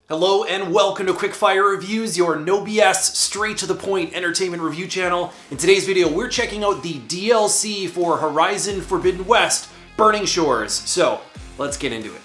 Hello and welcome to Quickfire Reviews, your no BS, straight to the point entertainment review channel. In today's video, we're checking out the DLC for Horizon Forbidden West, Burning Shores. So, let's get into it.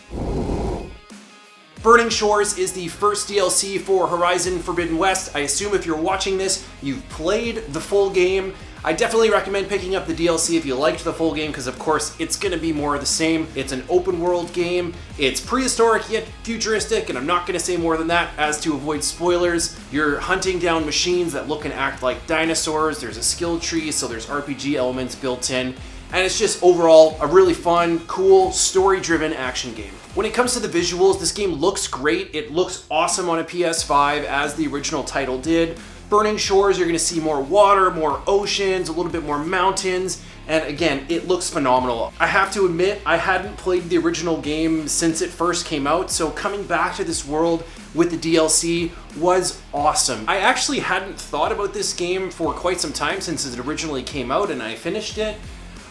Burning Shores is the first DLC for Horizon Forbidden West. I assume if you're watching this, you've played the full game. I definitely recommend picking up the DLC if you liked the full game, because of course it's going to be more of the same. It's an open world game. It's prehistoric yet futuristic, and I'm not going to say more than that as to avoid spoilers. You're hunting down machines that look and act like dinosaurs. There's a skill tree, so there's RPG elements built in. And it's just overall a really fun, cool, story-driven action game. When it comes to the visuals, this game looks great. It looks awesome on a PS5 as the original title did. Burning Shores, you're going to see more water, more oceans, a little bit more mountains, and again, it looks phenomenal. I have to admit, I hadn't played the original game since it first came out, so coming back to this world with the DLC was awesome. I actually hadn't thought about this game for quite some time since it originally came out and I finished it.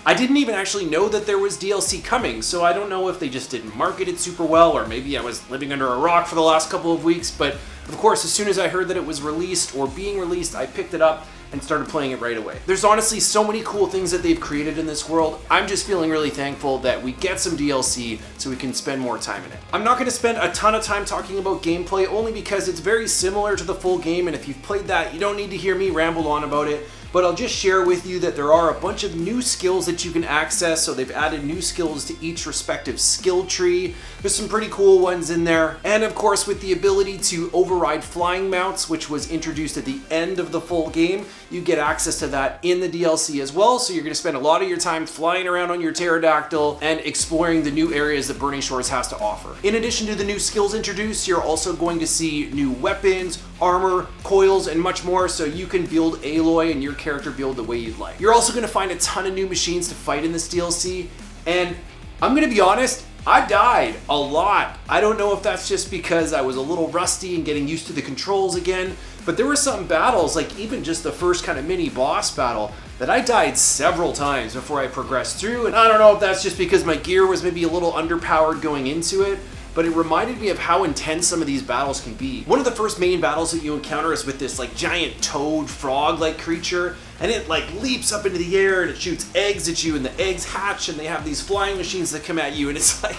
I didn't even actually know that there was DLC coming, so I don't know if they just didn't market it super well, or maybe I was living under a rock for the last couple of weeks, but of course, as soon as I heard that it was released or being released, I picked it up and started playing it right away. There's honestly so many cool things that they've created in this world. I'm just feeling really thankful that we get some DLC so we can spend more time in it. I'm not going to spend a ton of time talking about gameplay, only because it's very similar to the full game, and if you've played that, you don't need to hear me ramble on about it. But I'll just share with you that there are a bunch of new skills that you can access, so they've added new skills to each respective skill tree. There's some pretty cool ones in there. And of course, with the ability to override flying mounts, which was introduced at the end of the full game, you get access to that in the DLC as well, so you're going to spend a lot of your time flying around on your pterodactyl and exploring the new areas that Burning Shores has to offer. In addition to the new skills introduced, you're also going to see new weapons, armor, coils, and much more, so you can build Aloy and your character build the way you'd like. You're also going to find a ton of new machines to fight in this DLC, and I'm going to be honest, I died a lot. I don't know if that's just because I was a little rusty and getting used to the controls again, but there were some battles, like even just the first kind of mini boss battle, that I died several times before I progressed through, and I don't know if that's just because my gear was maybe a little underpowered going into it, but it reminded me of how intense some of these battles can be. One of the first main battles that you encounter is with this like giant toad frog-like creature, and it like leaps up into the air and it shoots eggs at you, and the eggs hatch and they have these flying machines that come at you, and it's like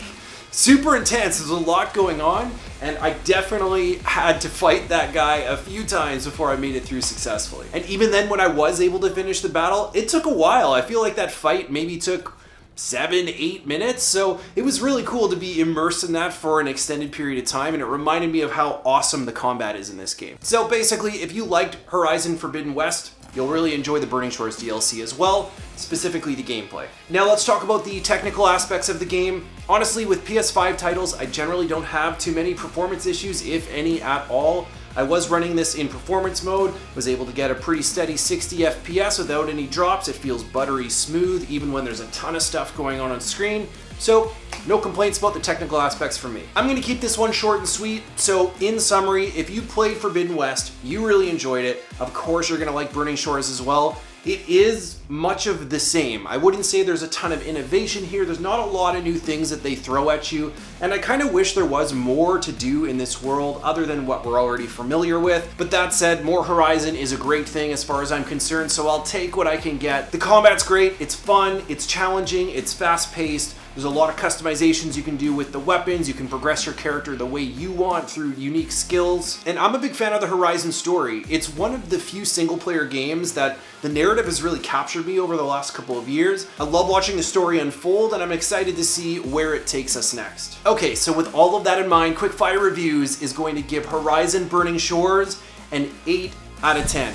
super intense. There's a lot going on, and I definitely had to fight that guy a few times before I made it through successfully. And even then, when I was able to finish the battle, it took a while. I feel like that fight maybe took 7-8 minutes, so it was really cool to be immersed in that for an extended period of time, and it reminded me of how awesome the combat is in this game. So basically, if you liked Horizon Forbidden West, you'll really enjoy the Burning Shores DLC as well, specifically the gameplay. Now let's talk about the technical aspects of the game. Honestly, with PS5 titles, I generally don't have too many performance issues, if any at all. I was running this in performance mode, was able to get a pretty steady 60 FPS without any drops. It feels buttery smooth even when there's a ton of stuff going on screen. So no complaints about the technical aspects for me. I'm going to keep this one short and sweet. So in summary, if you played Forbidden West, you really enjoyed it. Of course, you're going to like Burning Shores as well. It is much of the same. I wouldn't say there's a ton of innovation here. There's not a lot of new things that they throw at you, and I kind of wish there was more to do in this world other than what we're already familiar with. But that said, more Horizon is a great thing as far as I'm concerned, so I'll take what I can get. The combat's great, it's fun, it's challenging, it's fast-paced. There's a lot of customizations you can do with the weapons. You can progress your character the way you want through unique skills. And I'm a big fan of the Horizon story. It's one of the few single-player games that the narrative has really captured me over the last couple of years. I love watching the story unfold, and I'm excited to see where it takes us next. Okay, so with all of that in mind, Quickfire Reviews is going to give Horizon Burning Shores an 8 out of 10.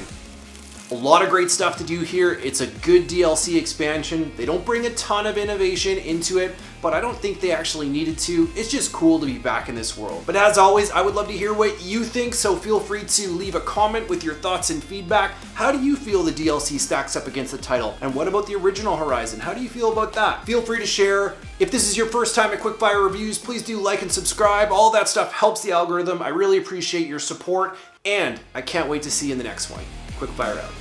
A lot of great stuff to do here. It's a good DLC expansion. They don't bring a ton of innovation into it, but I don't think they actually needed to. It's just cool to be back in this world. But as always, I would love to hear what you think, so feel free to leave a comment with your thoughts and feedback. How do you feel the DLC stacks up against the title? And what about the original Horizon? How do you feel about that? Feel free to share. If this is your first time at Quickfire Reviews, please do like and subscribe. All that stuff helps the algorithm. I really appreciate your support, and I can't wait to see you in the next one. Quickfire out.